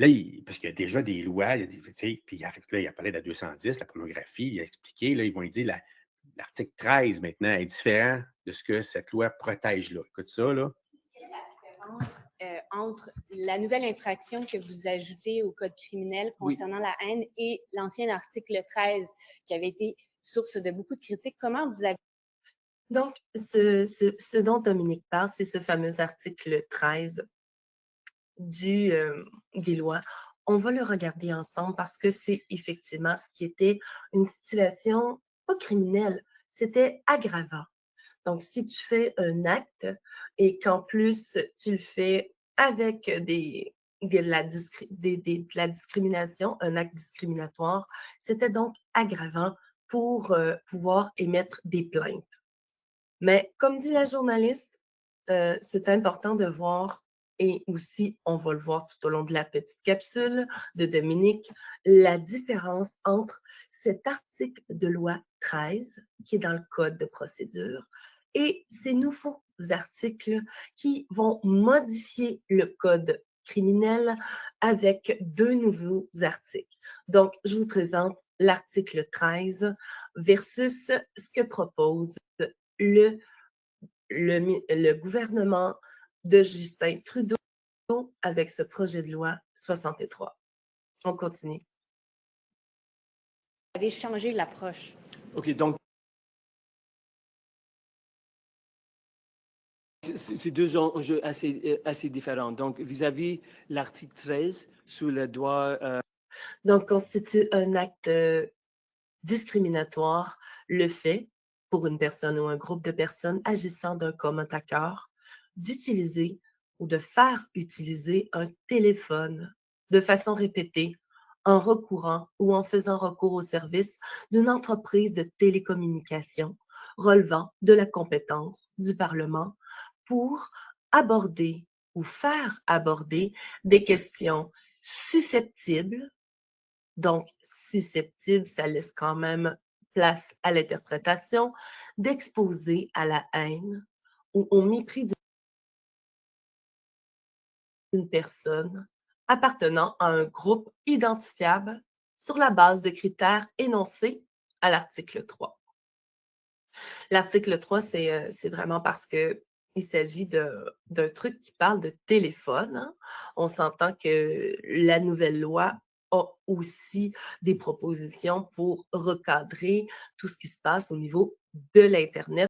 Là, parce qu'il y a déjà des lois, il y a des, tu sais, puis il arrive là, il a parlé de la 210, la pornographie, il a expliqué, là, ils vont lui dire l'article 13 maintenant est différent de ce que cette loi protège là. Écoute ça, là. Entre la nouvelle infraction que vous ajoutez au code criminel concernant la haine et l'ancien article 13 qui avait été source de beaucoup de critiques. Comment vous avez... Donc, ce dont Dominique parle, c'est ce fameux article 13 des lois. On va le regarder ensemble parce que c'est effectivement ce qui était une situation pas criminelle, c'était aggravant. Donc, si tu fais un acte et qu'en plus, tu le fais avec de la discrimination, un acte discriminatoire, c'était donc aggravant pour pouvoir émettre des plaintes. Mais comme dit la journaliste, c'est important de voir, et aussi on va le voir tout au long de la petite capsule de Dominique, la différence entre cet article de loi 13 qui est dans le code de procédure et ces nouveaux articles qui vont modifier le code criminel avec deux nouveaux articles. Donc, je vous présente l'article 13 versus ce que propose le, le gouvernement de Justin Trudeau avec ce projet de loi 63. On continue. Vous avez changé l'approche. OK, donc c'est deux enjeux assez différents. Donc, vis-à-vis l'article 13, sous le droit... Donc, constitue un acte discriminatoire le fait, pour une personne ou un groupe de personnes agissant d'un commun accord, d'utiliser ou de faire utiliser un téléphone de façon répétée en recourant ou en faisant recours au service d'une entreprise de télécommunications relevant de la compétence du Parlement pour aborder ou faire aborder des questions susceptibles. Donc, susceptible, ça laisse quand même place à l'interprétation, d'exposer à la haine ou au mépris d'une personne appartenant à un groupe identifiable sur la base de critères énoncés à l'article 3. L'article 3, c'est vraiment parce que il s'agit d'un truc qui parle de téléphone. Hein. On s'entend que la nouvelle loi a aussi des propositions pour recadrer tout ce qui se passe au niveau de l'Internet.